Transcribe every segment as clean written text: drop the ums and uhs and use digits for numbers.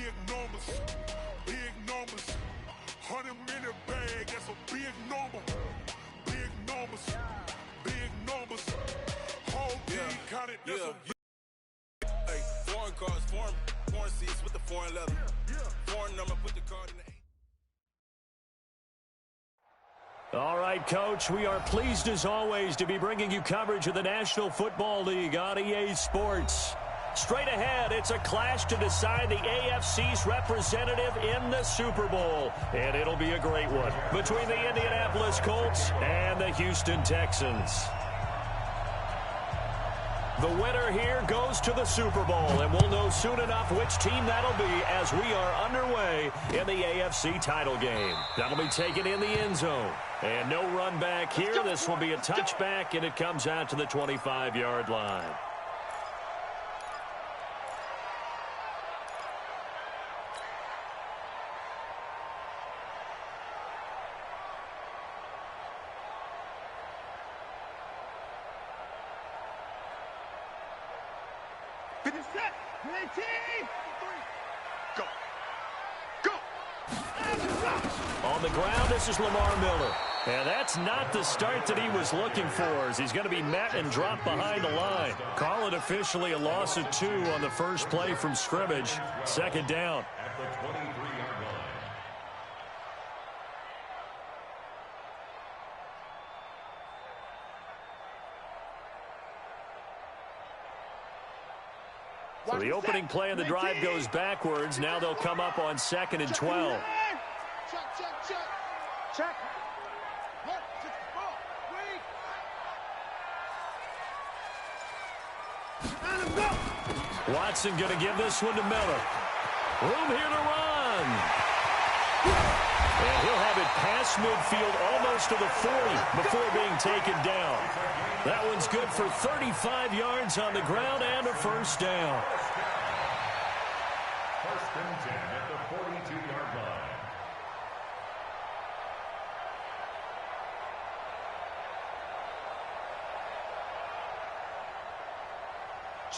big numbers, big numbers. 100-minute bag, that's a big number. Big numbers, big numbers. Whole team counted, that's a hey, foreign cars, foreign seats with the foreign leather. Foreign number, put the card in the... All right, Coach, we are pleased as always to be bringing you coverage of the National Football League on EA Sports. Straight ahead, it's a clash to decide the AFC's representative in the Super Bowl. And it'll be a great one between the Indianapolis Colts and the Houston Texans. The winner here goes to the Super Bowl, and we'll know soon enough which team that'll be as we are underway in the AFC title game. That'll be taken in the end zone. And no run back here. This will be a touchback, and it comes out to the 25-yard line. On the ground, this is Lamar Miller. And that's not the start that he was looking for, as he's going to be met and dropped behind the line. Call it officially a loss of 2 on the first play from scrimmage. Second down. At the 23-yard line. So the opening play of the drive goes backwards. Now they'll come up on 2nd and 12. Check. Watson going to give this one to Miller. Room here to run. And he'll have it past midfield almost to the 40 before being taken down. That one's good for 35 yards on the ground and a first down. First and 10 at the 42-yard line.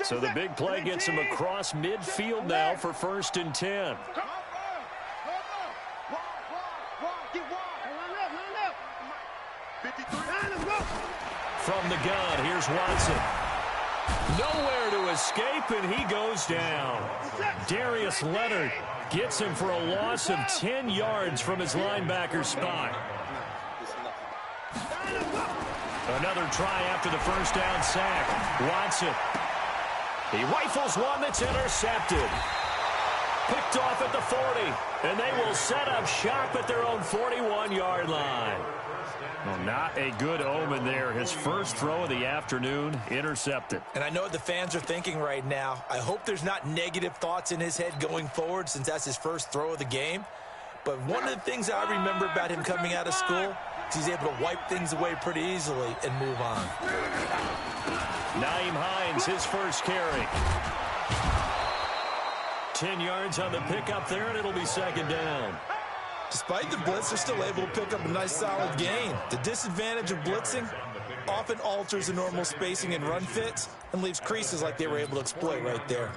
So the big play gets him across midfield now for 1st and 10. From the gun, here's Watson. Nowhere to escape, and he goes down. Darius Leonard gets him for a loss of 10 yards from his linebacker spot. Another try after the first down sack. Watson. He rifles one that's intercepted. Picked off at the 40, and they will set up shop at their own 41-yard line. Well, not a good omen there. His first throw of the afternoon intercepted. And I know what the fans are thinking right now. I hope there's not negative thoughts in his head going forward since that's his first throw of the game. But one of the things I remember about him coming out of school is he's able to wipe things away pretty easily and move on. Nyheim Hines, his first carry. 10 yards on the pickup there, and it'll be second down. Despite the blitz, they're still able to pick up a nice solid gain. The disadvantage of blitzing often alters the normal spacing and run fits and leaves creases like they were able to exploit right there.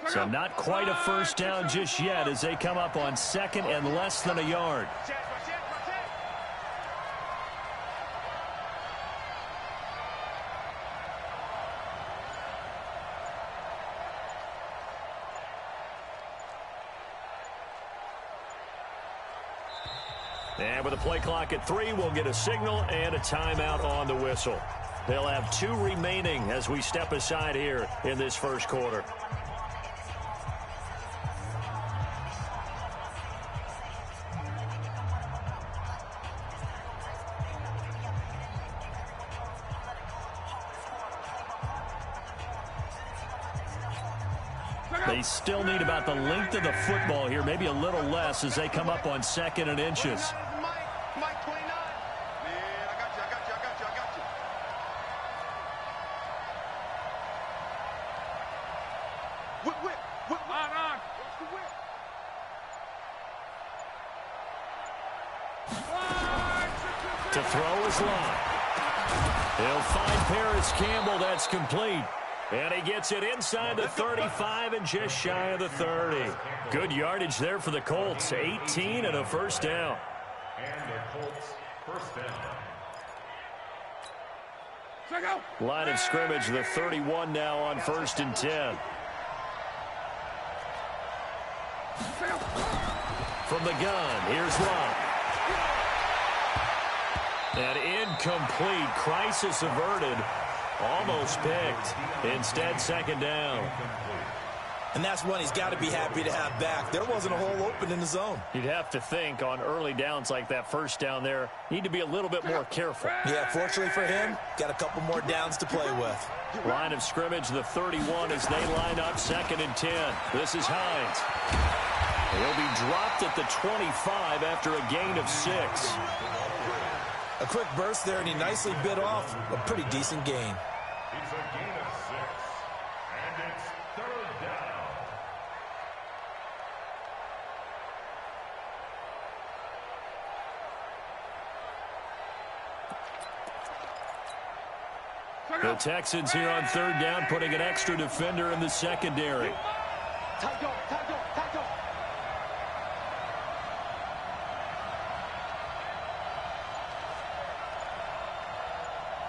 So not quite a first down just yet as they come up on 2nd and less than a yard. And with a play clock at 3, we'll get a signal and a timeout on the whistle. They'll have 2 remaining as we step aside here in this first quarter. They still need about the length of the football here, maybe a little less as they come up on 2nd and inches. To throw is Lott. He'll find Paris Campbell. That's complete. And he gets it inside the 35 and just shy of the 30. Good yardage there for the Colts. 18 and a first down. And the Colts first down. Line of scrimmage, the 31 now on 1st and 10. From the gun, here's Love. An incomplete, crisis averted, almost picked. Instead, 2nd down. And that's one he's got to be happy to have back. There wasn't a hole open in the zone. You'd have to think on early downs like that first down there, need to be a little bit more careful. Yeah, fortunately for him, got a couple more downs to play with. Line of scrimmage, the 31 as they line up 2nd and 10. This is Hines. He'll be dropped at the 25 after a gain of 6. A quick burst there, and he nicely bit off a pretty decent gain. It's a gain of 6. And it's 3rd down. The Texans here on 3rd down, putting an extra defender in the secondary.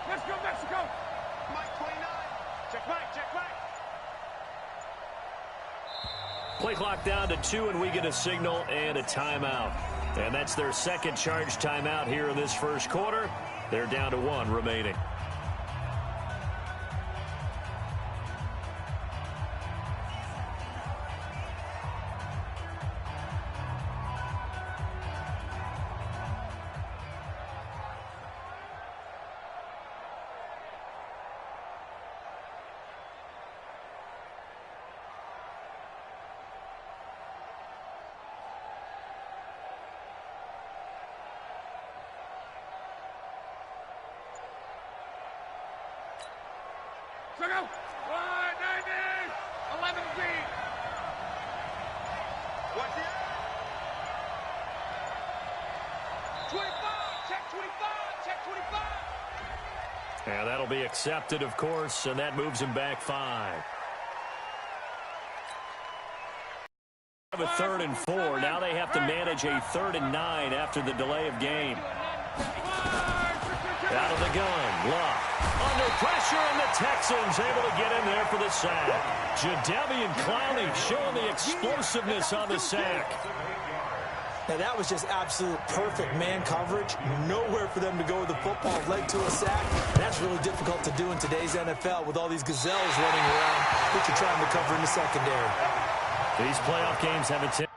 Let's go, Mexico! Mike 29. Check back, check back. Play clock down to 2, and we get a signal and a timeout. And that's their second charge timeout here in this first quarter. They're down to 1 remaining. So go! 190! 11 feet! What's it? 25! Check 25! Check 25! And that'll be accepted, of course, and that moves him back 5. A 3rd and 4. Now they have to manage a 3rd and 9 after the delay of game. Out of the gun, Love. Under pressure, and the Texans able to get in there for the sack. Jadeveon Clowney showing the explosiveness on the sack. Now, that was just absolute perfect man coverage. Nowhere for them to go with the football. Led to a sack. That's really difficult to do in today's NFL with all these gazelles running around that you're trying to cover in the secondary. These playoff games have a tendency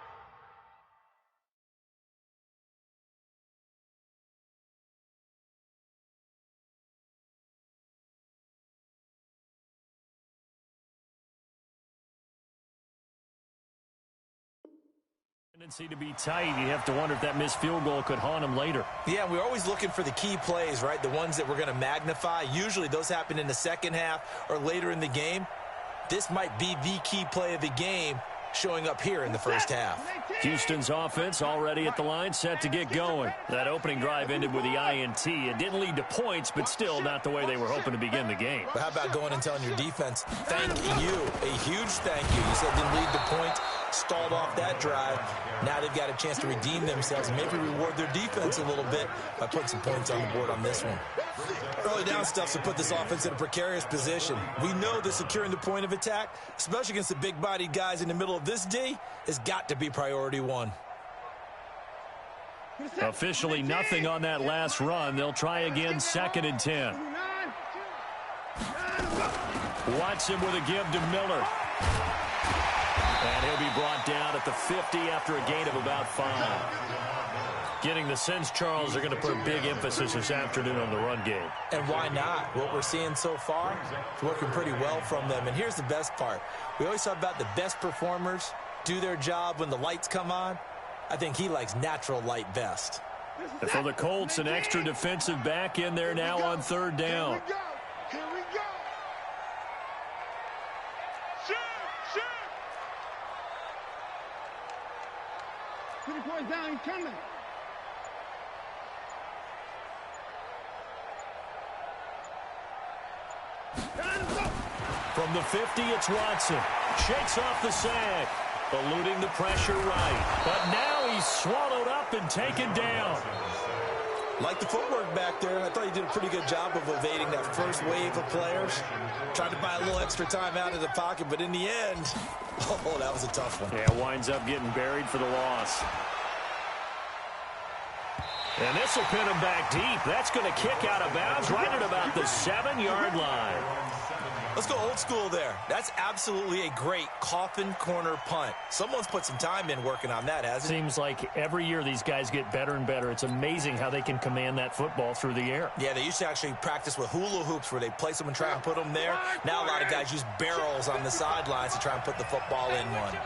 to be tight. You have to wonder if that missed field goal could haunt him later. Yeah, we're always looking for the key plays, right? The ones that we're going to magnify. Usually those happen in the second half or later in the game. This might be the key play of the game showing up here in the first half. Houston's offense already at the line, set to get going. That opening drive ended with the INT. It didn't lead to points, but still not the way they were hoping to begin the game. But how about going and telling your defense, thank you, a huge thank you. You said didn't lead to points, stalled off that drive. Now they've got a chance to redeem themselves and maybe reward their defense a little bit by putting some points on the board on this one. Early down stuff to put this offense in a precarious position. We know that securing the point of attack, especially against the big-bodied guys in the middle of this D, has got to be priority 1. Officially nothing on that last run. They'll try again, 2nd and 10. Watson with a give to Miller. And he'll be brought down at the 50 after a gain of about 5. Getting the sense, Charles, are going to put a big emphasis this afternoon on the run game. And why not? What we're seeing so far is working pretty well from them. And here's the best part. We always talk about the best performers do their job when the lights come on. I think he likes natural light best. And for the Colts, an extra defensive back in there now on 3rd down. Here we go! Shoot! Shoot! 20 points down, he's coming. From the 50, it's Watson. Shakes off the sack. Eluding the pressure right. But now he's swallowed up and taken down. Like the footwork back there, I thought he did a pretty good job of evading that first wave of players. Tried to buy a little extra time out of the pocket, but in the end, oh, that was a tough one. Yeah, winds up getting buried for the loss. And this will pin him back deep. That's going to kick out of bounds right at about the 7-yard line. Let's go old school there. That's absolutely a great coffin corner punt. Someone's put some time in working on that, hasn't it? Seems like every year these guys get better and better. It's amazing how they can command that football through the air. Yeah, they used to actually practice with hula hoops where they place them and try and put them there. Now a lot of guys use barrels on the sidelines to try and put the football in one.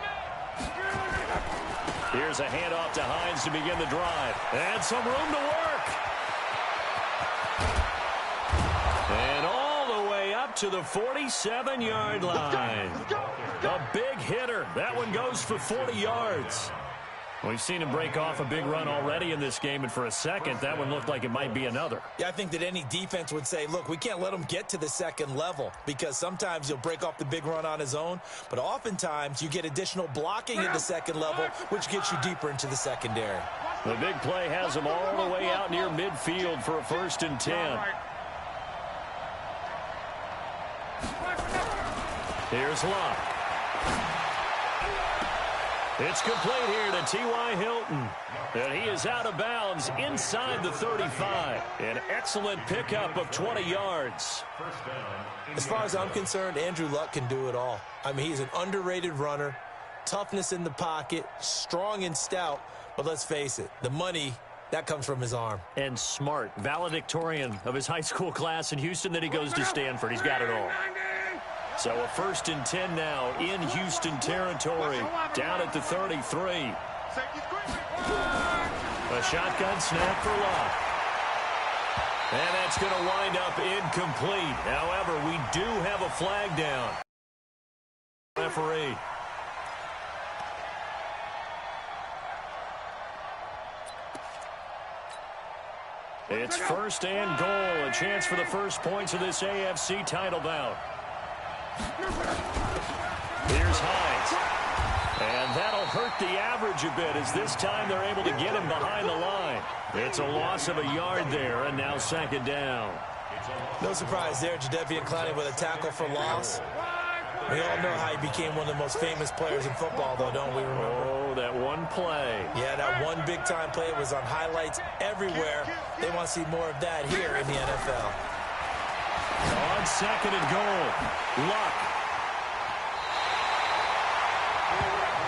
Here's a handoff to Hines to begin the drive. And some room to work. And all the way up to the 47-yard line. A big hitter. That one goes for 40 yards. We've seen him break off a big run already in this game, and for a second, that one looked like it might be another. Yeah, I think that any defense would say, look, we can't let him get to the second level because sometimes he'll break off the big run on his own, but oftentimes you get additional blocking at the second level, which gets you deeper into the secondary. The big play has him all the way out near midfield for a 1st and 10. Here's Locke. It's complete here to T.Y. Hilton. And he is out of bounds inside the 35. An excellent pickup of 20 yards. As far as I'm concerned, Andrew Luck can do it all. I mean, he's an underrated runner, toughness in the pocket, strong and stout. But let's face it, the money, that comes from his arm. And smart, valedictorian of his high school class in Houston. Then he goes to Stanford. He's got it all. So a 1st and 10 now in Houston territory, down at the 33. A shotgun snap for Locke. And that's going to wind up incomplete. However, we do have a flag down. Referee. It's 1st and goal. A chance for the first points of this AFC title bout. Here's Hines. And that'll hurt the average a bit as this time they're able to get him behind the line. It's a loss of a yard there, and now 2nd down. No surprise there, Jadeveon Clowney with a tackle for loss. We all know how he became one of the most famous players in football, though, don't we remember? Oh, that one play. Yeah, that one big-time play was on highlights everywhere. They want to see more of that here in the NFL. On 2nd and goal, Luck.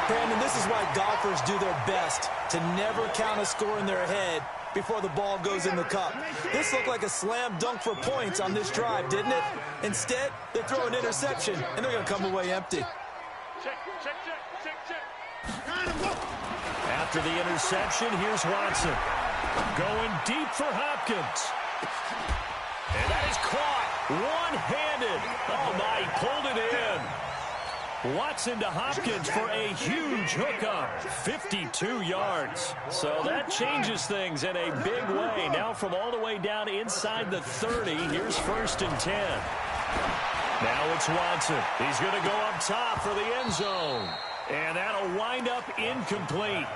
Brandon, this is why golfers do their best to never count a score in their head before the ball goes in the cup. This looked like a slam dunk for points on this drive, didn't it? Instead, they throw an interception, and they're going to come away empty. After the interception, here's Watson. Going deep for Hopkins. And that is caught one-handed. Oh, my, he pulled it in. Watson to Hopkins for a huge hookup. 52 yards. So that changes things in a big way. Now from all the way down inside the 30, here's 1st and 10. Now it's Watson. He's going to go up top for the end zone. And that'll wind up incomplete.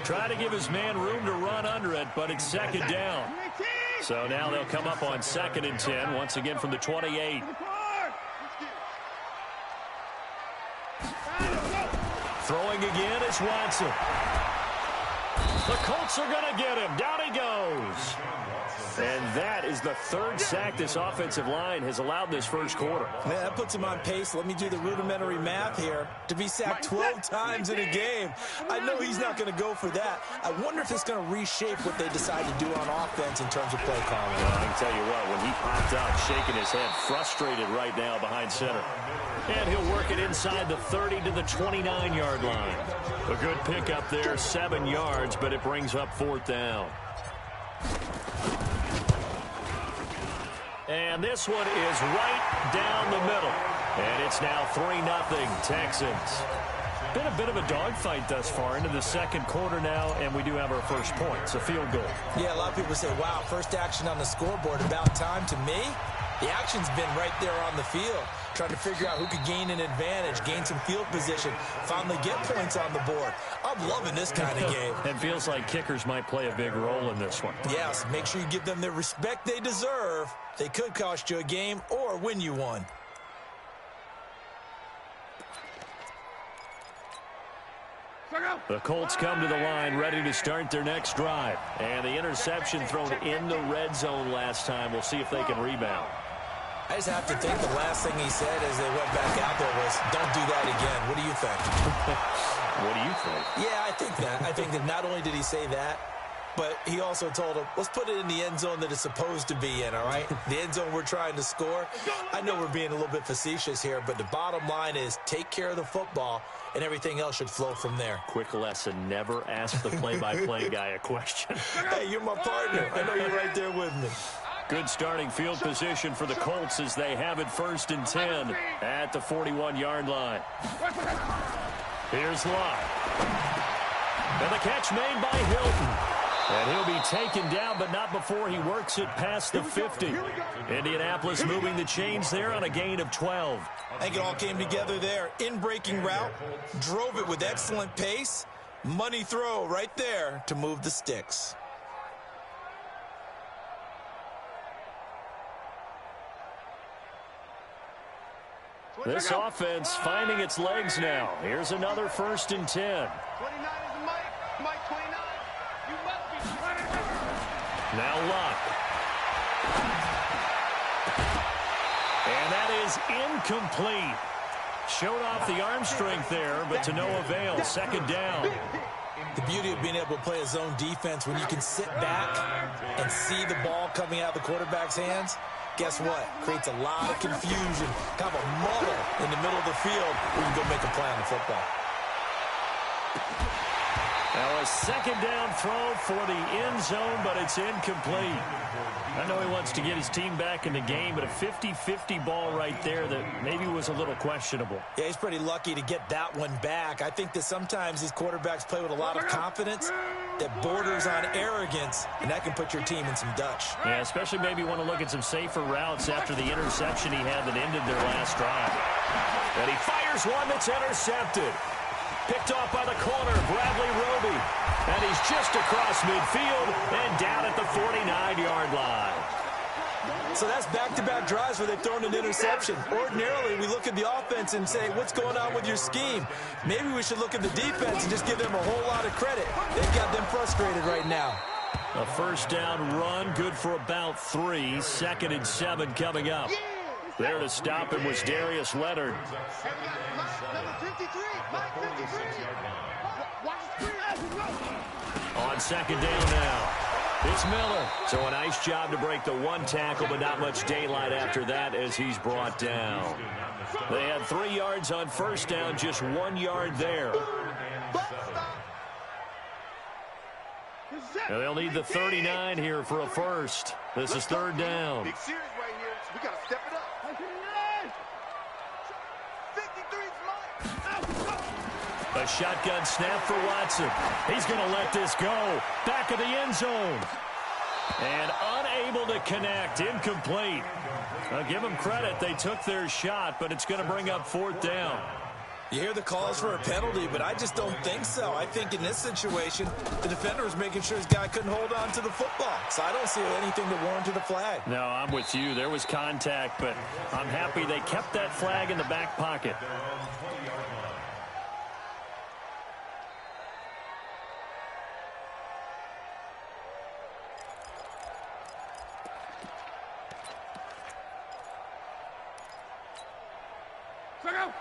Try to give his man room to run under it, but it's 2nd down. So now they'll come up on 2nd and 10, once again from the 28. Throwing again is Watson. The Colts are going to get him. Down he goes. And that is the 3rd sack this offensive line has allowed this first quarter. Man, that puts him on pace. Let me do the rudimentary math here. To be sacked 12 times in a game. I know he's not going to go for that. I wonder if it's going to reshape what they decide to do on offense in terms of play calling. Well, I can tell you what, when he popped up, shaking his head, frustrated right now behind center. And he'll work it inside the 30 to the 29-yard line. A good pickup there, 7 yards, but it brings up 4th down. And this one is right down the middle. And it's now 3-0 Texans. Been a bit of a dogfight thus far into the 2nd quarter now, and we do have our first point. It's a field goal. Yeah, a lot of people say, wow, first action on the scoreboard, about time. To me, The action's been right there on the field, trying to figure out who could gain an advantage, gain some field position, finally get points on the board. I'm loving this kind of game. It feels like kickers might play a big role in this one. Yes, make sure you give them the respect they deserve. They could cost you a game or win you one. The Colts come to the line ready to start their next drive. And the interception thrown in the red zone last time. We'll see if they can rebound. I just have to think the last thing he said as they went back out there was, don't do that again. What do you think? What do you think? Yeah, I think that. I think that not only did he say that, but he also told him, let's put it in the end zone that it's supposed to be in, all right? The end zone we're trying to score. I know we're being a little bit facetious here, but the bottom line is take care of the football, and everything else should flow from there. Quick lesson, never ask the play-by-play guy a question. Hey, you're my partner. I know you're right there with me. Good starting field position for the Colts as they have it 1st and 10 at the 41-yard line. Here's Luck. And the catch made by Hilton. And he'll be taken down, but not before he works it past the 50. Indianapolis moving the chains there on a gain of 12. I think it all came together there. In-breaking route, drove it with excellent pace. Money throw right there to move the sticks. This offense finding its legs now. Here's another 1st and 10. 29 is Mike 29. You must be 29. Now Luck. And that is incomplete. Showed off the arm strength there, but to no avail. 2nd down. The beauty of being able to play a zone defense when you can sit back and see the ball coming out of the quarterback's hands, guess what? Creates a lot of confusion, kind of a muddle in the middle of the field where you can go make a play on the football. Now a 2nd down throw for the end zone, but it's incomplete. I know he wants to get his team back in the game, but a 50-50 ball right there that maybe was a little questionable. Yeah, he's pretty lucky to get that one back. I think that sometimes these quarterbacks play with a lot of confidence that borders on arrogance, and that can put your team in some Dutch. Yeah, especially maybe want to look at some safer routes after the interception he had that ended their last drive. And he fires one that's intercepted. Picked off by the corner, Bradley Roby. And he's just across midfield and down at the 49-yard line. So that's back-to-back drives where they've thrown an interception. Ordinarily, we look at the offense and say, what's going on with your scheme? Maybe we should look at the defense and just give them a whole lot of credit. They've got them frustrated right now. A 1st down run, good for about 3. 2nd and 7 coming up. There to stop him was Darius Leonard. Number 53. Mike 53. Watch the screen. On 2nd down now. It's Miller. So a nice job to break the 1 tackle, but not much daylight after that as he's brought down. They had 3 yards on 1st down, just 1 yard there. Now they'll need the 39 here for a first. This is 3rd down. Big series right here. We got to step it up. 53 is Mike. A shotgun snap for Watson. He's going to let this go. Back of the end zone. And unable to connect. Incomplete. I'll give them credit. They took their shot, but it's going to bring up 4th down. You hear the calls for a penalty, but I just don't think so. I think in this situation, the defender was making sure his guy couldn't hold on to the football. So I don't see anything that warranted a flag. No, I'm with you. There was contact, but I'm happy they kept that flag in the back pocket.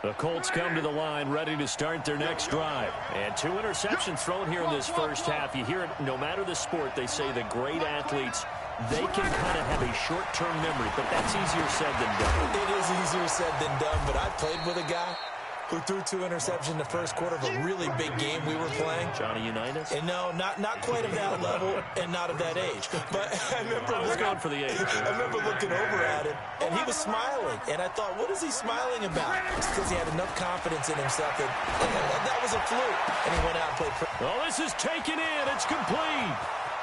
The Colts come to the line ready to start their next drive. And 2 interceptions thrown here in this first half. You hear it, no matter the sport, they say the great athletes, they can kind of have a short-term memory, but that's easier said than done. It is easier said than done, but I played with a guy who threw 2 interceptions in the first quarter of a really big game we were playing. Johnny Unitas? And no, not quite of that level and not of that age. But I was going for the age. I remember looking over at him, and he was smiling. And I thought, what is he smiling about? It's because he had enough confidence in himself that was a fluke. And he went out and played. Oh, this is taken in. It's complete.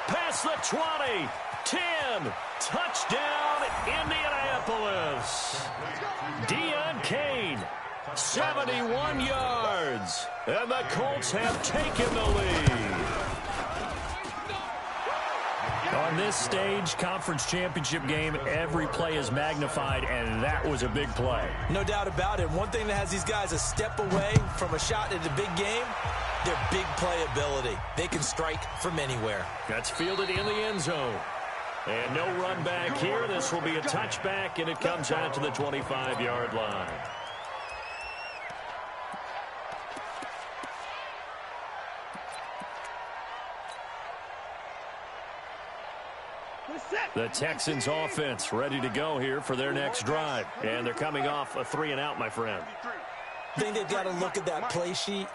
Past the 20. 10. Touchdown, Indianapolis. Deion Kane, 71 yards. And the Colts have taken the lead. On this stage, conference championship game, every play is magnified, and that was a big play. No doubt about it. One thing that has these guys a step away from a shot at a big game, their big play ability. They can strike from anywhere. That's fielded in the end zone. And no run back here. This will be a touchback, and it comes out to the 25-yard line. The Texans offense ready to go here for their next drive. And they're coming off a 3-and-out, my friend. I think they've got to look at that play sheet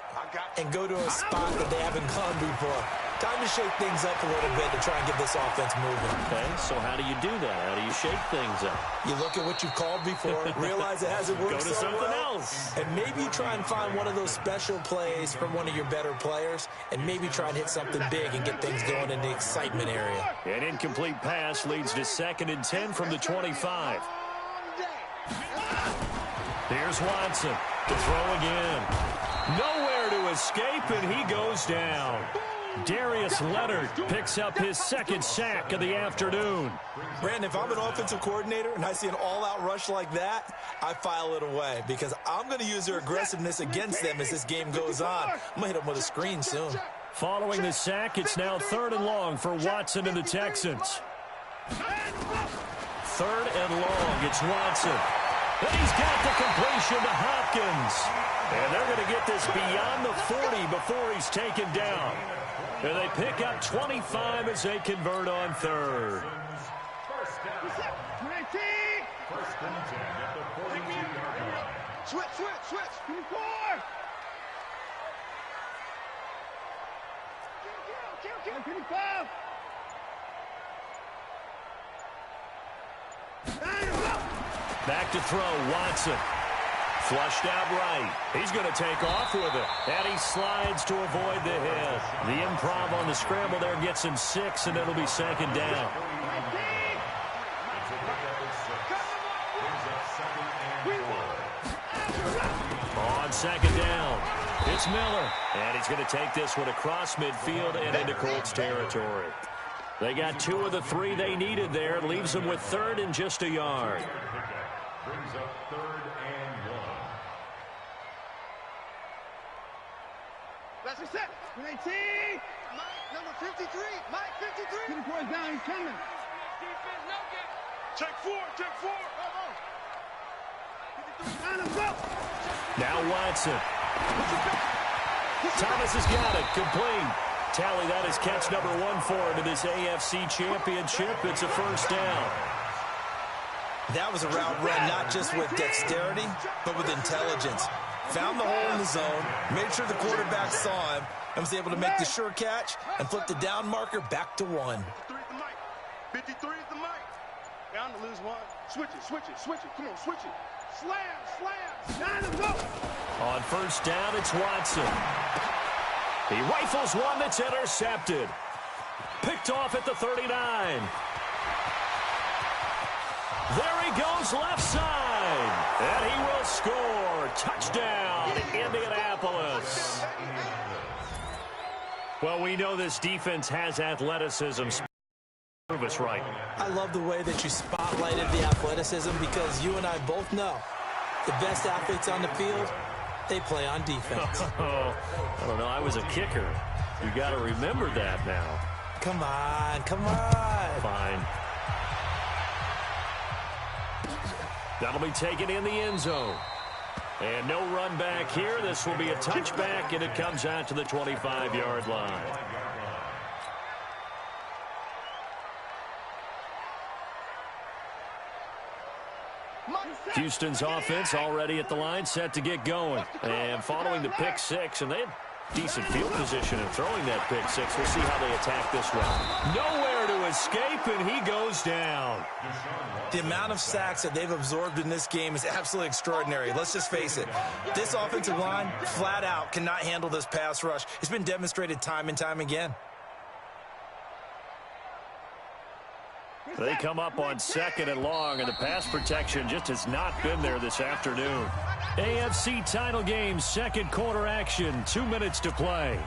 and go to a spot that they haven't gone before. Time to shake things up a little bit to try and get this offense moving. Okay, so how do you do that? How do you shake things up? You look at what you've called before, realize it hasn't worked Go to so something well, else. and maybe try and find one of those special plays from one of your better players, and maybe try and hit something big and get things going in the excitement area. An incomplete pass leads to 2nd and 10 from the 25. Here's Watson to throw again. Nowhere to escape, and he goes down. Darius Leonard picks up his 2nd sack of the afternoon. Brandon, if I'm an offensive coordinator and I see an all-out rush like that, I file it away because I'm going to use their aggressiveness against them as this game goes on. I'm going to hit them with a screen soon. Following the sack, it's now 3rd and long for Watson and the Texans. 3rd and long, it's Watson. And he's got the completion to Hopkins. And they're going to get this beyond the 40 before he's taken down. And they pick up 25 as they convert on 3rd. First and 10 at the 42-yard line. Switch. 24. Kill. 25. Back to throw, Watson. Flushed out right. He's going to take off with it. And he slides to avoid the hit. The improv on the scramble there gets him 6, and it'll be 2nd down. On 2nd down, it's Miller. And he's going to take this one across midfield and into Colts territory. They got 2 of the 3 they needed there. Leaves them with 3rd and just a yard. Brings up 3rd and 1. That's a set. 18. Mike, number 53. Mike, 53. 24 is down. He's coming. Defense, no get. Check 4. Now Watson. Thomas has got it. Complete. Tally, that is catch number 1 for him in this AFC Championship. It's a 1st down. That was a route run not just with dexterity, but with intelligence. Found the hole in the zone, made sure the quarterback saw him, and was able to make the sure catch and flip the down marker back to 1. 53 is the mic. Down to lose 1. Switch it. Come on, switch it. Slam. Down to go. On 1st down, it's Watson. He rifles one that's intercepted. Picked off at the 39. There he goes left side. And he will score. Touchdown, Indianapolis. Well, we know this defense has athleticism. Prove us right. I love the way that you spotlighted the athleticism because you and I both know the best athletes on the field, they play on defense. I don't know. I was a kicker. You got to remember that now. Come on. Fine. That'll be taken in the end zone. And no run back here. This will be a touchback, and it comes out to the 25-yard line. Houston's offense already at the line, set to get going. And following the pick 6, and they had decent field position in throwing that pick 6. We'll see how they attack this one. Nowhere to escape, and he goes down. The amount of sacks that they've absorbed in this game is absolutely extraordinary. Let's just face it. This offensive line, flat out, cannot handle this pass rush. It's been demonstrated time and time again. They come up on 2nd and long, and the pass protection just has not been there this afternoon. AFC title game, second quarter action, 2 minutes to play.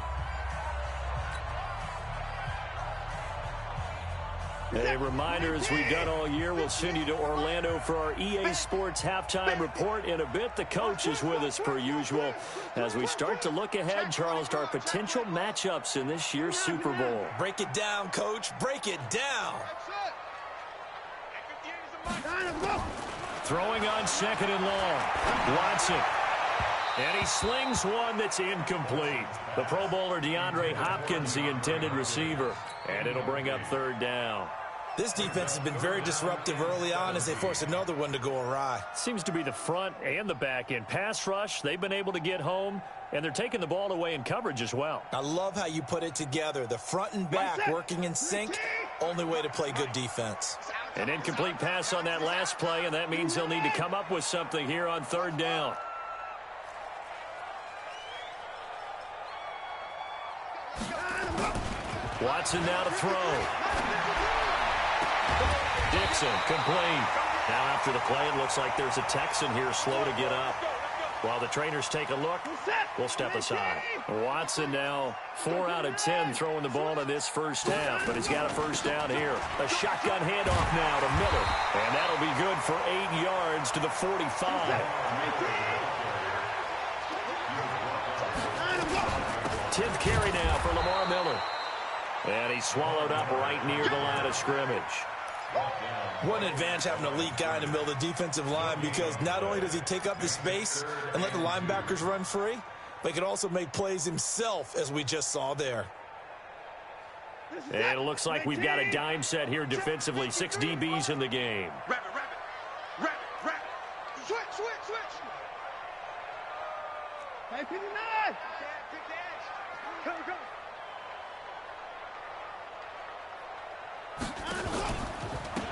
A reminder, as we've done all year, we'll send you to Orlando for our EA Sports halftime report in a bit. The coach is with us per usual as we start to look ahead, Charles, to our potential matchups in this year's Super Bowl. Break it down, Coach. Break it down. Throwing on 2nd and long. Watson. And he slings one that's incomplete. The Pro Bowler DeAndre Hopkins, the intended receiver. And it'll bring up 3rd down. This defense has been very disruptive early on as they force another one to go awry. Seems to be the front and the back end. Pass rush, they've been able to get home, and they're taking the ball away in coverage as well. I love how you put it together. The front and back working in sync. Only way to play good defense. An incomplete pass on that last play, and that means they'll need to come up with something here on 3rd down. Watson now to throw. Dixon, complete. Now after the play, it looks like there's a Texan here slow to get up. While the trainers take a look, we'll step aside. Watson now 4 out of 10 throwing the ball in this first half, but he's got a 1st down here. A shotgun handoff now to Miller, and that'll be good for 8 yards to the 45. 10th carry now for Lamar Miller. And he's swallowed up right near the line of scrimmage. What an advantage having an elite guy in the middle of the defensive line, because not only does he take up the space and let the linebackers run free, but he can also make plays himself, as we just saw there. And it looks like we've got a dime set here defensively. 6 DBs in the game. Rapid. Switch. Hey, 59. Go.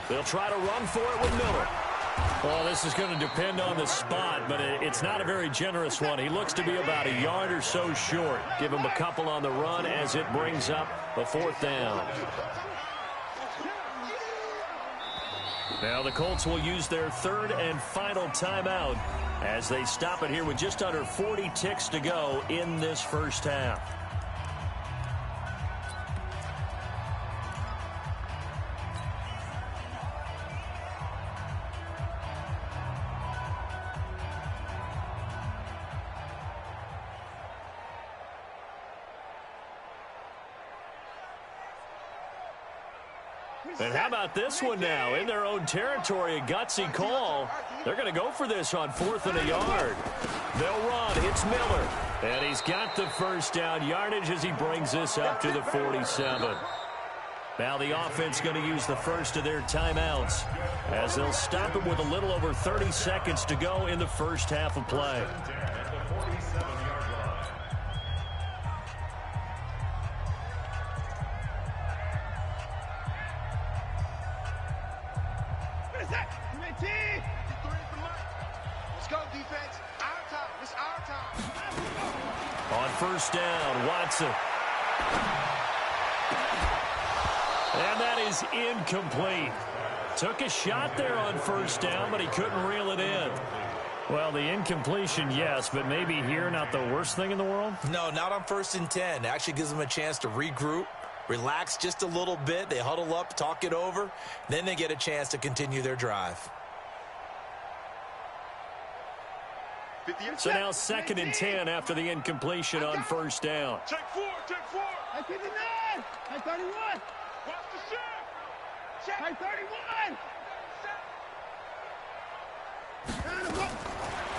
They'll try to run for it with Miller. Well, this is going to depend on the spot, but it's not a very generous one. He looks to be about a yard or so short. Give him a couple on the run as it brings up a 4th down. Now the Colts will use their 3rd and final timeout as they stop it here with just under 40 ticks to go in this first half. And how about this one now? In their own territory, a gutsy call. They're going to go for this on 4th and a yard. They'll run. It's Miller. And he's got the 1st down yardage as he brings this up to the 47. Now the offense going to use the first of their timeouts as they'll stop it with a little over 30 seconds to go in the first half of play. Let's go, defense. Our time. It's our time. On 1st down, Watson. And that is incomplete. Took a shot there on 1st down, but he couldn't reel it in. Well, the incompletion, yes, but maybe here not the worst thing in the world? No, not on 1st and 10. It actually gives them a chance to regroup, relax just a little bit. They huddle up, talk it over. Then they get a chance to continue their drive. So now 2nd and 10 after the incompletion on 1st down. Check 4. I 59. I 31. Watch the shift. Check. I 31.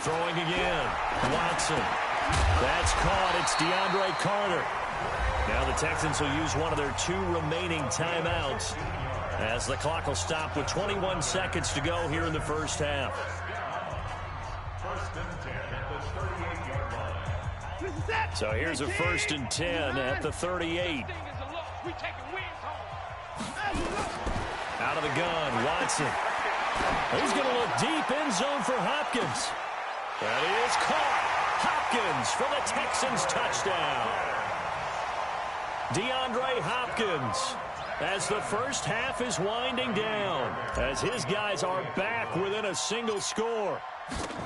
Throwing again. Watson. That's caught. It's DeAndre Carter. Now the Texans will use one of their 2 remaining timeouts as the clock will stop with 21 seconds to go here in the first half. 1st and 10 at the 38-yard line. So here's a 1st and 10 at the 38. Out of the gun, Watson. He's going to look deep in zone for Hopkins. That is caught. Hopkins for the Texans touchdown. DeAndre Hopkins as the first half is winding down, as his guys are back within a single score.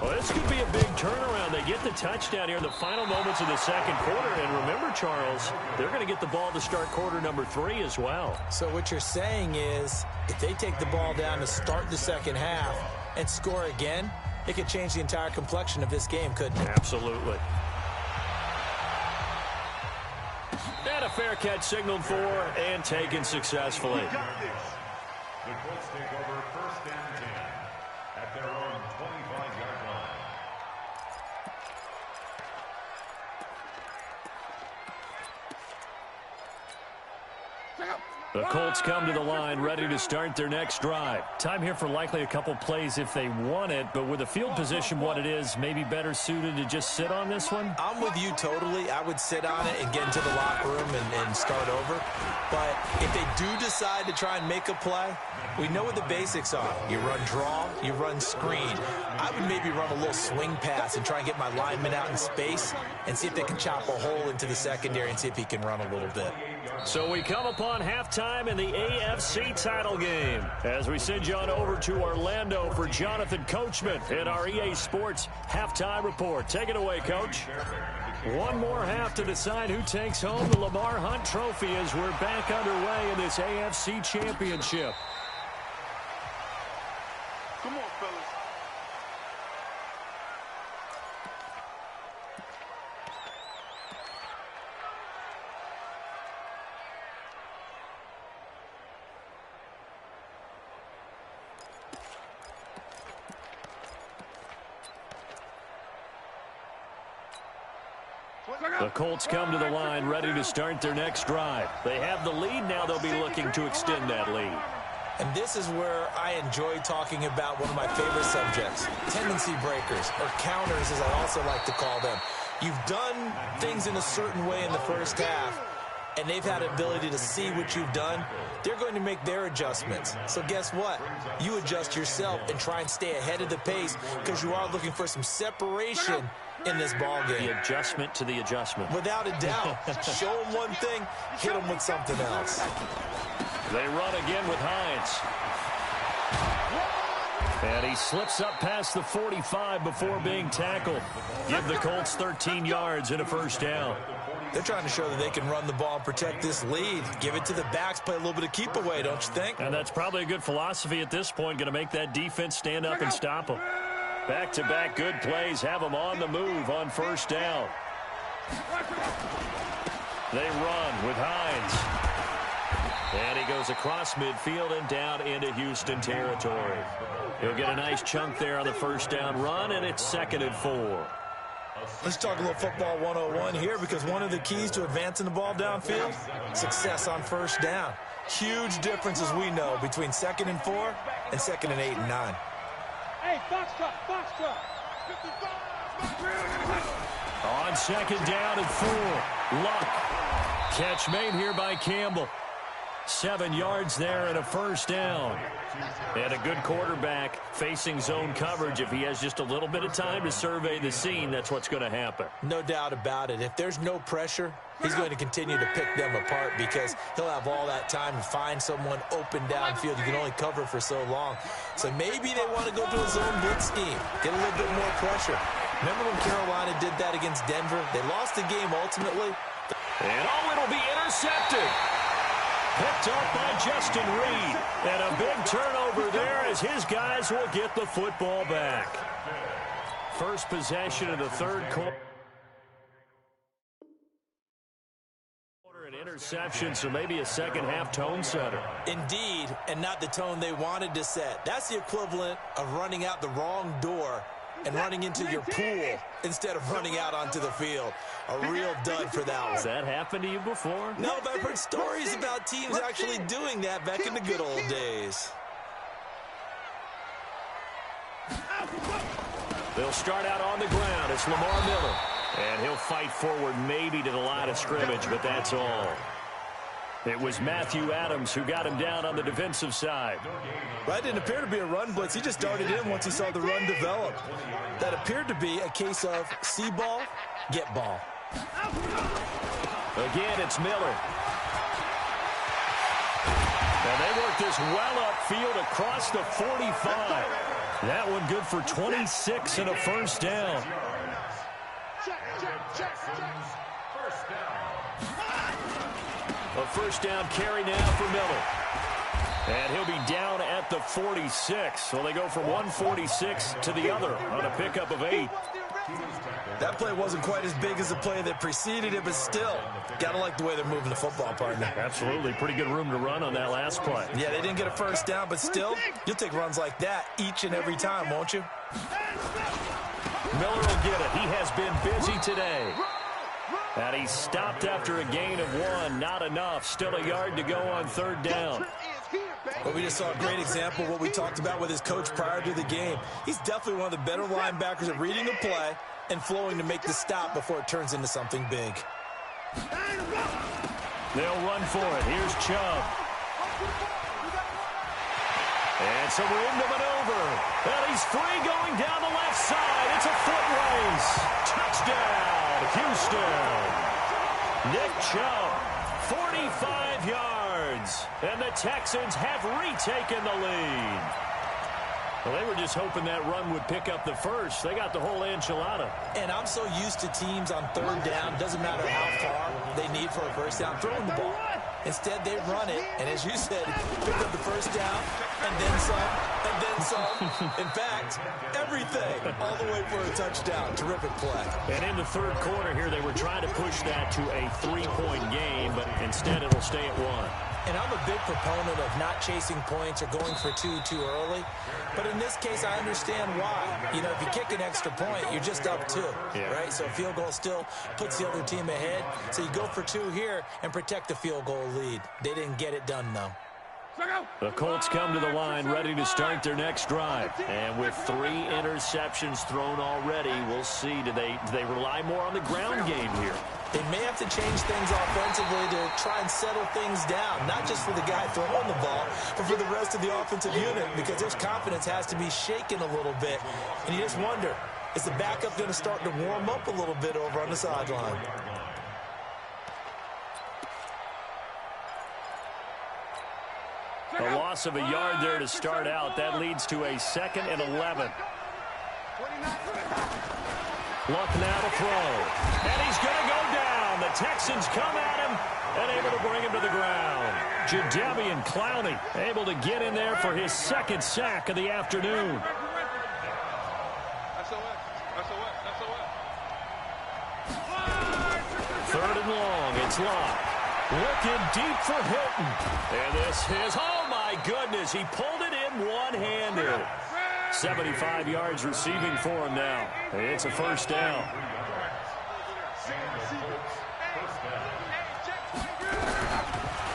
Well, this could be a big turnaround. They get the touchdown here in the final moments of the second quarter. And remember, Charles, they're going to get the ball to start quarter number 3 as well. So what you're saying is if they take the ball down to start the second half and score again, it could change the entire complexion of this game, couldn't it? Absolutely. And a fair catch signaled for and taken successfully. The Colts take over first and 10 at their own 25-yard line. The Colts come to the line ready to start their next drive. Time here for likely a couple plays if they want it, but with the field position what it is, maybe better suited to just sit on this one? I'm with you totally. I would sit on it and get into the locker room and start over. But if they do decide to try and make a play, we know what the basics are. You run draw, you run screen. I would maybe run a little swing pass and try and get my lineman out in space and see if they can chop a hole into the secondary and see if he can run a little bit. So we come upon halftime in the AFC title game as we send you on over to Orlando for Jonathan Coachman in our EA Sports halftime report. Take it away, Coach. One more half to decide who takes home the Lamar Hunt Trophy as we're back underway in this AFC Championship. Come on, fellas. The Colts come to the line ready to start their next drive. They have the lead now. They'll be looking to extend that lead. And this is where I enjoy talking about one of my favorite subjects, tendency breakers, or counters as I also like to call them. You've done things in a certain way in the first half, and they've had the ability to see what you've done. They're going to make their adjustments. So guess what? You adjust yourself and try and stay ahead of the pace because you are looking for some separation in this ball game. The adjustment to the adjustment. Without a doubt. Show them one thing, hit them with something else. They run again with Hines. And he slips up past the 45 before being tackled. Give the Colts 13 yards and a first down. They're trying to show that they can run the ball and protect this lead. Give it to the backs, play a little bit of keep away, don't you think? And that's probably a good philosophy at this point, going to make that defense stand up and stop them. Back-to-back good plays have them on the move on first down. They run with Hines. And he goes across midfield and down into Houston territory. He'll get a nice chunk there on the first down run, and it's 2nd and 4. Let's talk a little football 101 here because one of the keys to advancing the ball downfield, success on first down. Huge difference, as we know, between 2nd and 4 and 2nd and 8 and 9. Hey, box truck. On 2nd down and 4. Luck. Catch made here by Campbell. 7 yards there and a first down. And a good quarterback facing zone coverage. If he has just a little bit of time to survey the scene, that's what's going to happen. No doubt about it. If there's no pressure, he's going to continue to pick them apart because he'll have all that time to find someone open downfield. You can only cover for so long. So maybe they want to go to a zone blitz scheme, get a little bit more pressure. Remember when Carolina did that against Denver? They lost the game ultimately. And it'll be intercepted. Picked up by Justin Reed. And a big turnover there as his guys will get the football back. First possession of the third quarter. An interception, so maybe a second half tone setter. Indeed, and not the tone they wanted to set. That's the equivalent of running out the wrong door and running into your pool instead of running out onto the field. A real dud for that one. Has that happened to you before? No, but I've heard stories about teams actually doing that back in the good old days. They'll start out on the ground. It's Lamar Miller. And he'll fight forward maybe to the line of scrimmage, but that's all. It was Matthew Adams who got him down on the defensive side. That didn't appear to be a run blitz. He just darted in once he saw the run develop. That appeared to be a case of see ball, get ball. Again, it's Miller. And they work this well upfield across the 45. That one good for 26 and a first down. A first down carry now for Miller. And he'll be down at the 46. So they go from 146 to the other on a pickup of 8. That play wasn't quite as big as the play that preceded it, but still, got to like the way they're moving the football, partner. Absolutely. Pretty good room to run on that last play. Yeah, they didn't get a first down, but still, you'll take runs like that each and every time, won't you? Miller will get it. He has been busy today. And he stopped after a gain of 1. Not enough. Still a yard to go on third down. But we just saw a great example of what we talked about with his coach prior to the game. He's definitely one of the better linebackers at reading a play and flowing to make the stop before it turns into something big. They'll run for it. Here's Chubb. And some room to maneuver. And he's free going down the left side. It's a foot race. Touchdown, Houston. Nick Chubb, 45 yards. And the Texans have retaken the lead. Well, they were just hoping that run would pick up the first. They got the whole enchilada. And I'm so used to teams on third down, doesn't matter how far they need for a first down, throwing the ball. Instead, they run it, and as you said, pick up the first down, and then some, and then some. In fact, everything, all the way for a touchdown. Terrific play. And in the third quarter here, they were trying to push that to a 3-point game, but instead it'll stay at 1. And I'm a big proponent of not chasing points or going for two too early. But in this case, I understand why. You know, if you kick an extra point, you're just up 2, right? So a field goal still puts the other team ahead. So you go for 2 here and protect the field goal lead. They didn't get it done, though. The Colts come to the line ready to start their next drive. And with 3 interceptions thrown already, we'll see. Do they rely more on the ground game here? They may have to change things offensively to try and settle things down, not just for the guy throwing the ball, but for the rest of the offensive unit, because their confidence has to be shaken a little bit. And you just wonder, is the backup going to start to warm up a little bit over on the sideline? A loss of a yard there to start out. That leads to a 2nd and 11. Luck now to throw. And he's going to go down. The Texans come at him and able to bring him to the ground. Jadeveon Clowney able to get in there for his 2nd sack of the afternoon. Third and long. It's Locke. Looking deep for Hilton. And this is, oh my goodness, he pulled it in one-handed. 75 yards receiving for him now. It's a first down.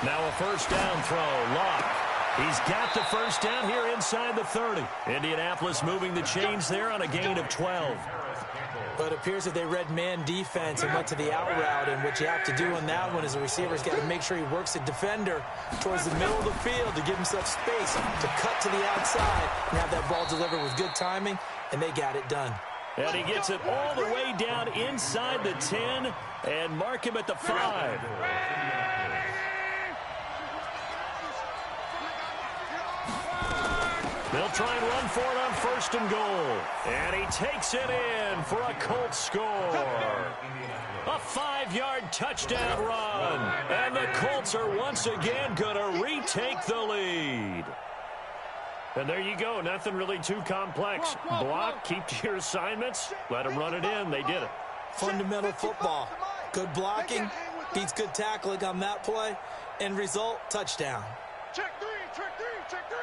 Now a first down throw. Locke. He's got the first down here inside the 30. Indianapolis moving the chains there on a gain of 12. But it appears that they read man defense and went to the out route, and what you have to do on that one is the receiver's got to make sure he works the defender towards the middle of the field to give himself space to cut to the outside and have that ball delivered with good timing, and they got it done. And he gets it all the way down inside the 10 and mark him at the 5. They'll try and run for it on 1st and goal. And he takes it in for a Colts score. A 5-yard touchdown run. And the Colts are once again going to retake the lead. And there you go. Nothing really too complex. Block, keep to your assignments, let them run it in. They did it. Fundamental football. Good blocking beats good tackling on that play. End result, touchdown. Check 3, check 3, check 3.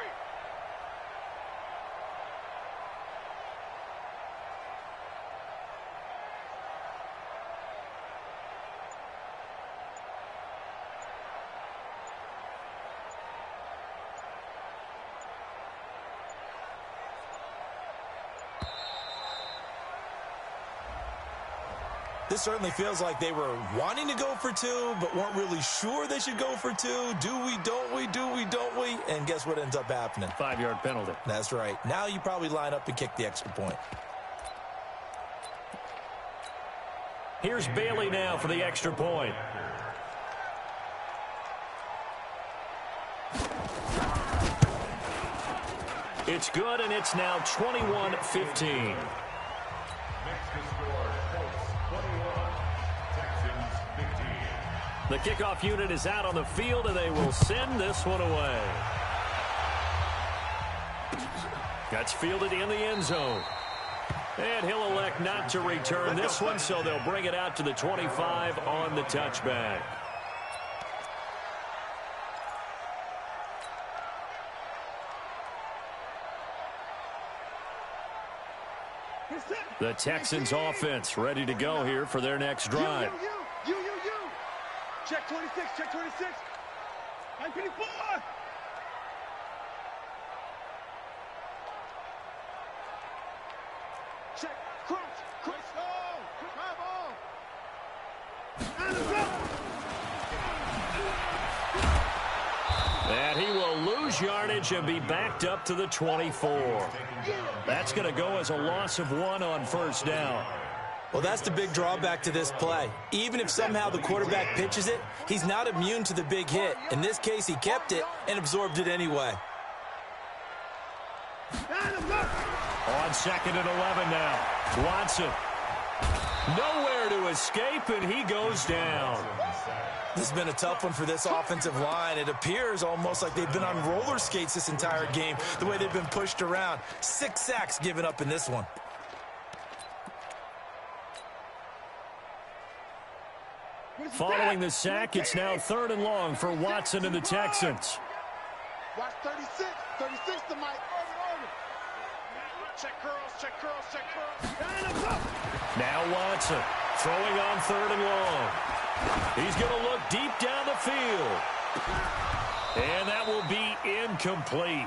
This certainly feels like they were wanting to go for 2, but weren't really sure they should go for 2. Do we, don't we, do we, don't we? And guess what ends up happening? 5-yard penalty. That's right. Now you probably line up and kick the extra point. Here's Bailey now for the extra point. It's good, and it's now 21-15. Next to score, Colts 21, Texans 15. The kickoff unit is out on the field, and they will send this one away. That's fielded in the end zone. And he'll elect not to return this one, so they'll bring it out to the 25 on the touchback. The Texans offense ready to go here for their next drive. You. Check 26, check 26. 954. Check, cross, drive on. And it's up. And he will lose yardage and be backed up to the 24. That's going to go as a loss of 1 on first down. Well, that's the big drawback to this play. Even if somehow the quarterback pitches it, he's not immune to the big hit. In this case, he kept it and absorbed it anyway. On 2nd and 11 now. Watson. Nowhere to escape, and he goes down. This has been a tough one for this offensive line. It appears almost like they've been on roller skates this entire game, the way they've been pushed around. 6 sacks given up in this one. Following the sack, it's now 3rd and long for Watson and the Texans. Watch 36. 36 to Mike. Check curls, check curls, check curls. And it's up. Now Watson throwing on 3rd and long. He's going to look deep down the field. And that will be incomplete.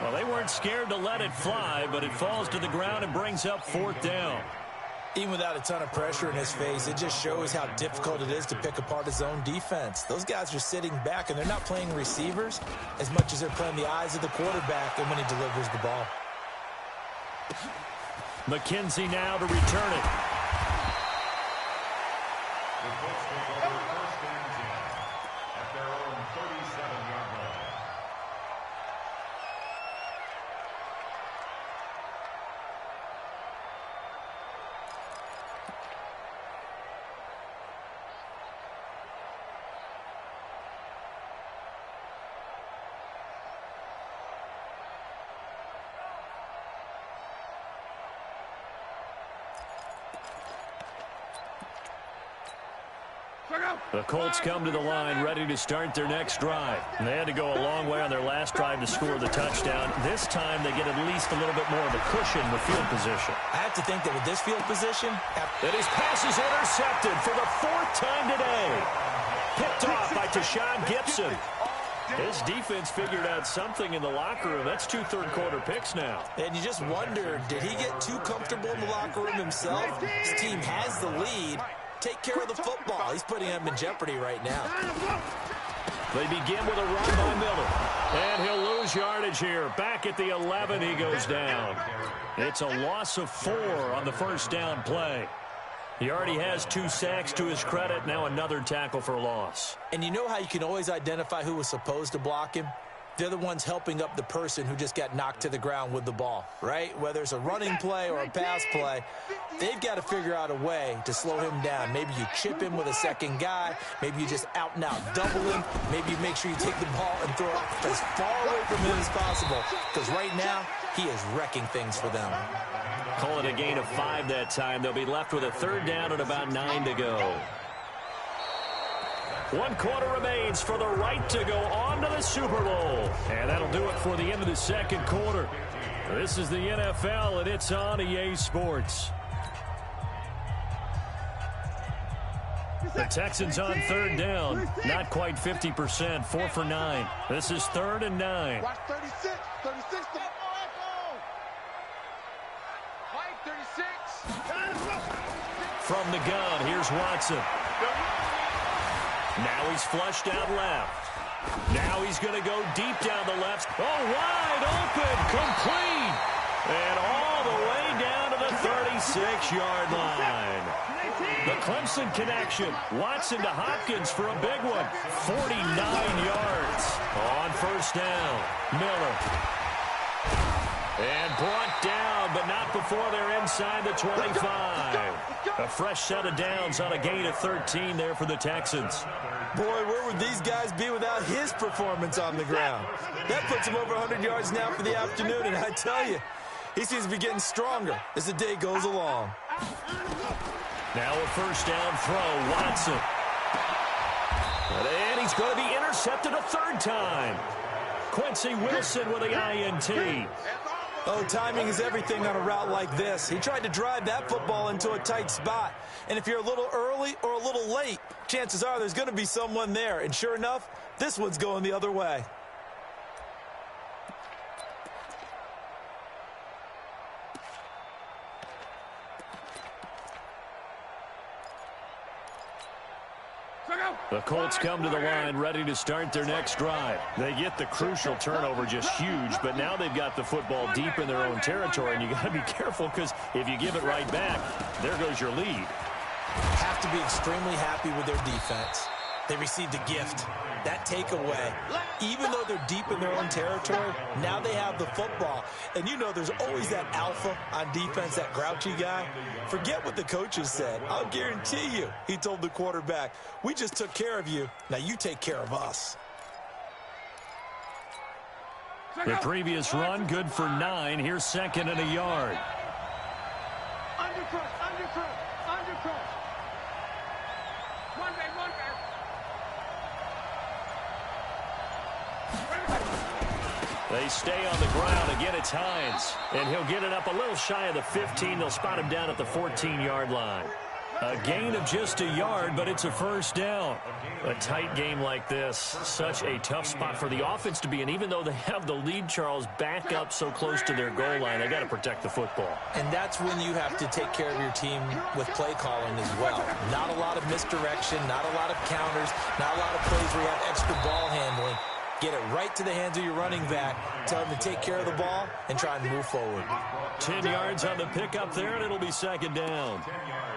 Well, they weren't scared to let it fly, but it falls to the ground and brings up 4th down. Even without a ton of pressure in his face, it just shows how difficult it is to pick apart his own defense. Those guys are sitting back, and they're not playing receivers as much as they're playing the eyes of the quarterback and when he delivers the ball. McKenzie now to return it. The Colts take over first and 10 at their own 37-yard line. The Colts come to the line ready to start their next drive. And they had to go a long way on their last drive to score the touchdown. This time they get at least a little bit more of a cushion with field position. I have to think that with this field position... And his pass is intercepted for the 4th time today. Picked off by Tashawn Gibson. His defense figured out something in the locker room. That's 2 third-quarter picks now. And you just wonder, did he get too comfortable in the locker room himself? His team has the lead. Take care of the football. He's putting him in jeopardy right now. They begin with a run by Miller. And he'll lose yardage here. Back at the 11, he goes down. It's a loss of 4 on the first down play. He already has 2 sacks to his credit. Now another tackle for loss. And you know how you can always identify who was supposed to block him? They're the ones helping up the person who just got knocked to the ground with the ball, right? Whether it's a running play or a pass play, they've got to figure out a way to slow him down. Maybe you chip him with a second guy. Maybe you just out-and-out double him. Maybe you make sure you take the ball and throw it as far away from him as possible. Because right now, he is wrecking things for them. Call it a gain of 5 that time. They'll be left with a 3rd down and about 9 to go. 1 quarter remains for the right to go on to the Super Bowl. And that'll do it for the end of the 2nd quarter. This is the NFL, and it's on EA Sports. The Texans on 3rd down. Not quite 50%, 4 for 9. This is 3rd and 9. Watch 36. 36 to Mike, 36. From the gun, here's Watson. Now he's flushed out left. Now he's going to go deep down the left. Oh, wide open, complete. And all the way down to the 36-yard line. The Clemson connection. Watson to Hopkins for a big one. 49 yards on first down. Miller. And brought down, but not before they're inside the 25. A fresh set of downs on a gain of 13 there for the Texans. Boy, where would these guys be without his performance on the ground? That puts him over 100 yards now for the afternoon, and I tell you, he seems to be getting stronger as the day goes along. Now a first down throw, Watson. And he's going to be intercepted a third time. Quincy Wilson with the INT. Oh, timing is everything on a route like this. He tried to drive that football into a tight spot. And if you're a little early or a little late, chances are there's going to be someone there. And sure enough, this one's going the other way. The Colts come to the line ready to start their next drive. They get the crucial turnover, just huge, but now they've got the football deep in their own territory, and you got to be careful because if you give it right back, there goes your lead. Have to be extremely happy with their defense. They received a gift. That takeaway, even though they're deep in their own territory, now they have the football. And you know there's always that alpha on defense, that grouchy guy. Forget what the coaches said. I'll guarantee you, he told the quarterback, we just took care of you. Now you take care of us. The previous run, good for 9. Here's second and a yard. Undercrush, undercrush, undercrush. One back, one back. They stay on the ground. Again, it's Hines. And he'll get it up a little shy of the 15. They'll spot him down at the 14-yard line. A gain of just a yard, but it's a first down. A tight game like this, such a tough spot for the offense to be in. Even though they have the lead, Charles, back up so close to their goal line, they got to protect the football. And that's when you have to take care of your team with play calling as well. Not a lot of misdirection, not a lot of counters, not a lot of plays where you have extra ball handling. Get it right to the hands of your running back. Tell him to take care of the ball and try and move forward. 10 yards on the pickup there, and it'll be second down.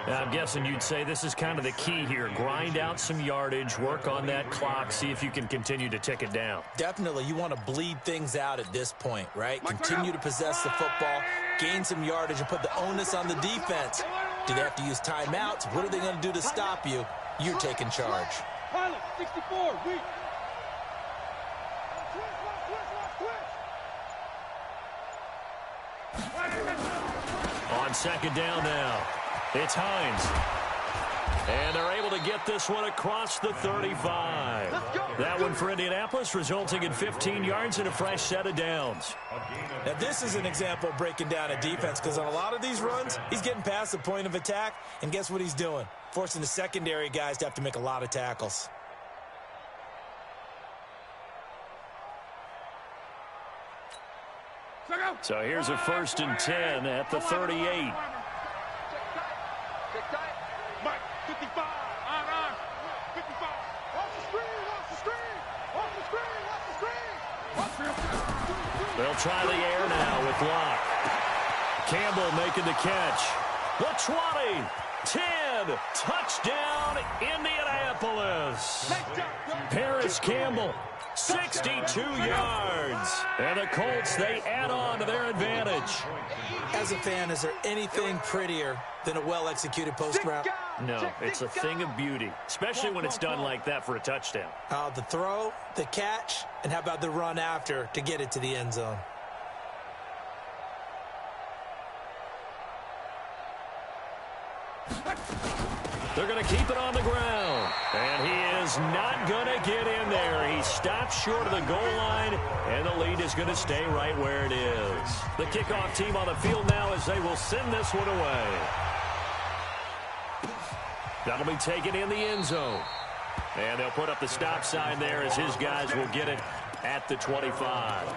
Now, I'm guessing you'd say this is kind of the key here. Grind out some yardage, work on that clock, see if you can continue to tick it down. Definitely, you want to bleed things out at this point, right? Continue to possess the football, gain some yardage, and put the onus on the defense. Do they have to use timeouts? What are they going to do to stop you? You're taking charge. Pilot, 64, weak. On second down now, it's Hines. And they're able to get this one across the 35. That one for Indianapolis, resulting in 15 yards and a fresh set of downs. Now, this is an example of breaking down a defense, because on a lot of these runs, he's getting past the point of attack, and guess what he's doing? Forcing the secondary guys to have to make a lot of tackles. So here's a first and 10 at the 38. Mike, 55, on. 55. Off the screen, off the screen, off the screen, off the screen. They'll try the air now with Locke. Campbell making the catch. The 20, 10, touchdown, Indianapolis. Paris Campbell, 62 yards. And the Colts, they add on to their advantage. As a fan, is there anything prettier than a well-executed post route? No, it's a thing of beauty, especially when it's done like that for a touchdown. The throw, the catch, and how about the run after to get it to the end zone? They're going to keep it on the ground. And he is not going to get in there. He stops short of the goal line, and the lead is going to stay right where it is. The kickoff team on the field now as they will send this one away. That'll be taken in the end zone. And they'll put up the stop sign there as his guys will get it at the 25.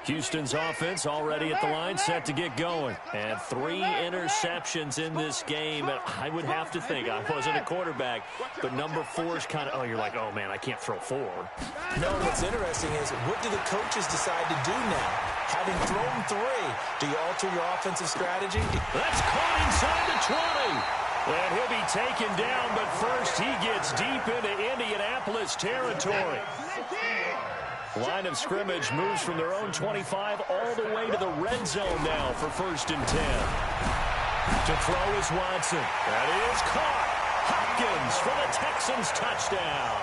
Houston's offense already at the line, set to get going. And 3 interceptions in this game. I would have to think, I wasn't a quarterback, but number 4 is kind of, oh, you're like, oh, man, I can't throw 4. No, what's interesting is, what do the coaches decide to do now? Having thrown 3, do you alter your offensive strategy? That's caught inside the 20. And he'll be taken down, but first he gets deep into Indianapolis territory. Line of scrimmage moves from their own 25 all the way to the red zone now for 1st and 10. To throw is Watson. That is caught. Hopkins for the Texans touchdown.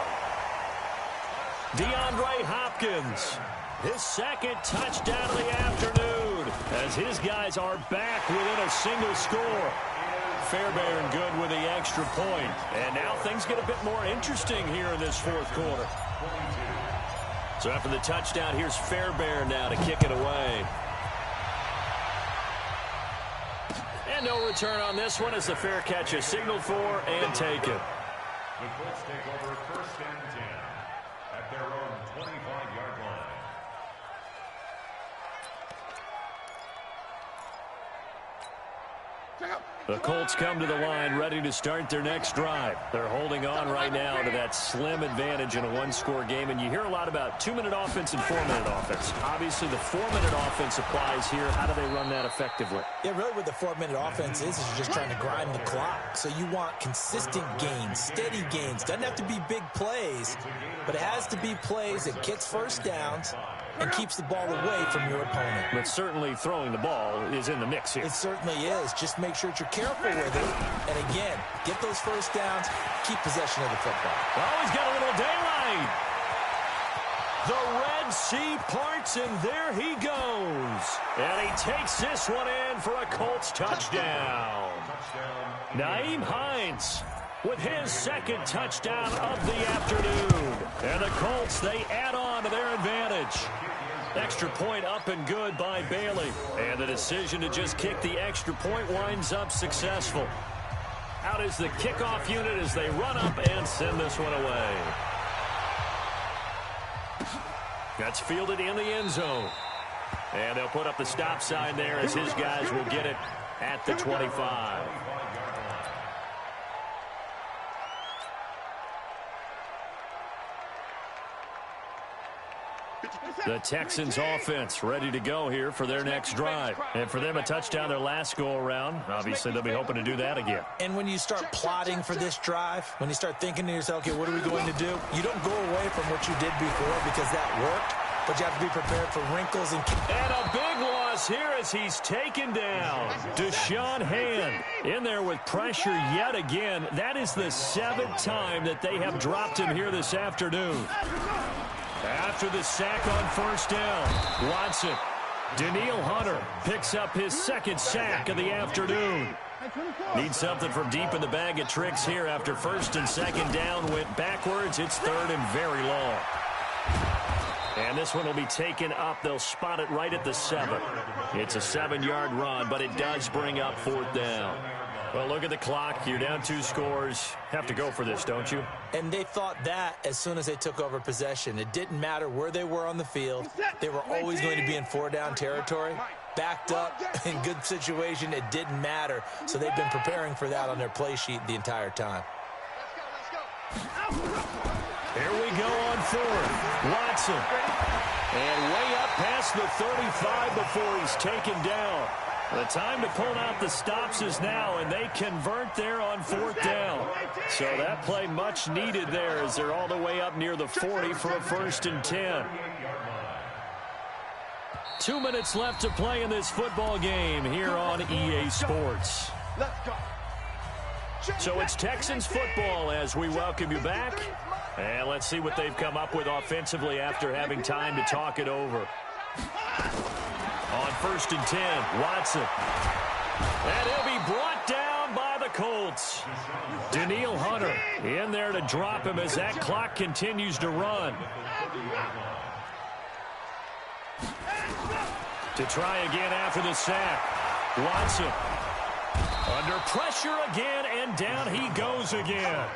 DeAndre Hopkins, his 2nd touchdown of the afternoon, as his guys are back within a single score. Fairbairn good with the extra point. And now things get a bit more interesting here in this 4th quarter. So after the touchdown, here's Fairbairn now to kick it away. And no return on this one as the fair catch is signaled for and taken. The Colts take over 1st and 10 at their own 25-yard line. The Colts come to the line ready to start their next drive. They're holding on right now to that slim advantage in a 1-score game. And you hear a lot about 2-minute offense and 4-minute offense. Obviously, the 4-minute offense applies here. How do they run that effectively? Yeah, really what the 4-minute offense is you're just trying to grind the clock. So you want consistent gains, steady gains. Doesn't have to be big plays, but it has to be plays that gets first downs and keeps the ball away from your opponent. But certainly throwing the ball is in the mix here. It certainly is. Just make sure that you're careful with it. And again, get those first downs, keep possession of the football. Oh, he's got a little daylight. The Red Sea parts, and there he goes. And he takes this one in for a Colts touchdown. Nyheim Hines with his 2nd touchdown of the afternoon. And the Colts, they add on to their advantage. Extra point up and good by Bailey. And the decision to just kick the extra point winds up successful. Out is the kickoff unit as they run up and send this one away. That's fielded in the end zone. And they'll put up the stop sign there as his guys will get it at the 25. The Texans offense ready to go here for their next drive. And for them, a touchdown their last go-around. Obviously, they'll be hoping to do that again. And when you start plotting for this drive, when you start thinking to yourself, okay, what are we going to do? You don't go away from what you did before because that worked, but you have to be prepared for wrinkles. And a big loss here as he's taken down. Deshaun Hand in there with pressure yet again. That is the 7th time that they have dropped him here this afternoon. After the sack on 1st down, Watson. Danielle Hunter picks up his 2nd sack of the afternoon. Needs something from deep in the bag of tricks here after 1st and 2nd down went backwards. It's 3rd and very long. And this one will be taken up. They'll spot it right at the 7. It's a 7-yard run, but it does bring up 4th down. Well, look at the clock. You're down 2 scores. Have to go for this, don't you? And they thought that as soon as they took over possession. It didn't matter where they were on the field. They were always going to be in 4-down territory. Backed up, in good situation, it didn't matter. So they've been preparing for that on their play sheet the entire time. Here we go on 4th. Watson. And way up past the 35 before he's taken down. The time to pull out the stops is now, and they convert there on 4th down. So that play much needed there as they're all the way up near the 40 for a 1st and 10. 2 minutes left to play in this football game here on EA Sports. So it's Texans football as we welcome you back. And let's see what they've come up with offensively after having time to talk it over. On 1st and 10, Watson. And he'll be brought down by the Colts. Danielle Hunter in there to drop him as that clock continues to run. To try again after the sack. Watson. Under pressure again, and down he goes again.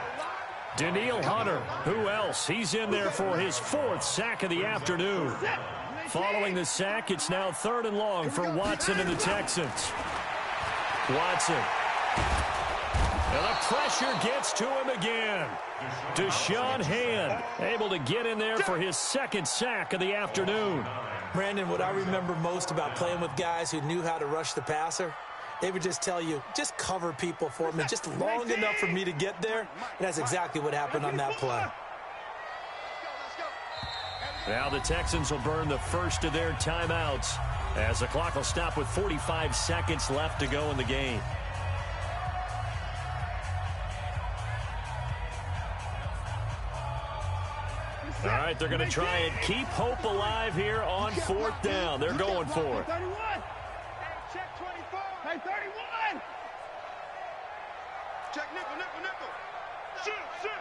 Danielle Hunter, who else? He's in there for his 4th sack of the afternoon. Following the sack, it's now 3rd and long for Watson and the Texans. Watson. And the pressure gets to him again. Deshaun Hand able to get in there for his 2nd sack of the afternoon. Brandon, what I remember most about playing with guys who knew how to rush the passer, they would just tell you, just cover people for me, just long enough for me to get there. And that's exactly what happened on that play. Now the Texans will burn the first of their timeouts as the clock will stop with 45 seconds left to go in the game. All right, they're going to try and keep hope alive here on 4th down. They're going for it. 31. Hey, check 24. Hey, 31. Check nickel, nickel, nickel. Shoot.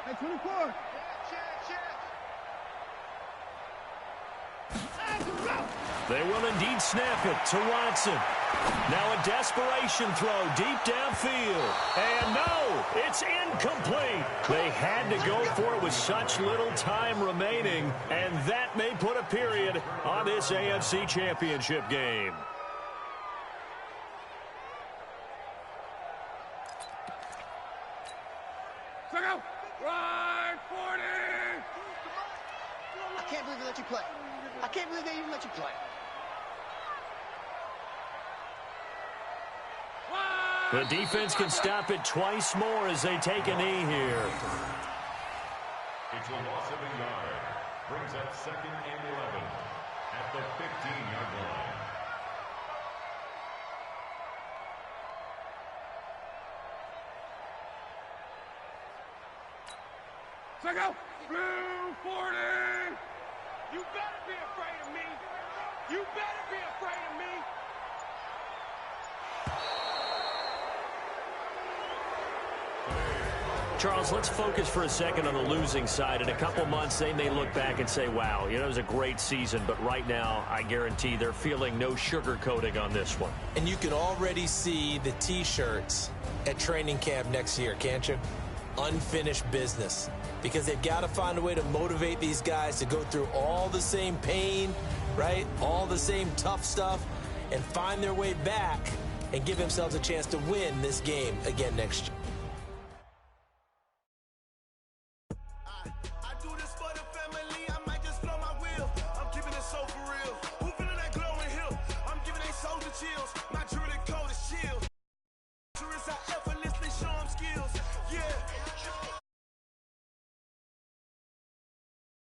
Hey, 24. They will indeed snap it to Watson. Now a desperation throw deep downfield. And no, it's incomplete. They had to go for it with such little time remaining, and that may put a period on this AFC Championship game. Right 40. I can't believe they let you play. I can't believe they even let you play. The defense can stop it twice more as they take a knee here. It's a loss of a yard. Brings up 2nd and 11 at the 15-yard line. Go. Blue 40. You better be afraid of me. You better be afraid of me. Charles, let's focus for a second on the losing side. In a couple months, they may look back and say, wow, it was a great season. But right now, I guarantee they're feeling no sugarcoating on this one. And you can already see the T-shirts at training camp next year, can't you? Unfinished business. Because they've got to find a way to motivate these guys to go through all the same pain, right? All the same tough stuff, and find their way back and give themselves a chance to win this game again next year.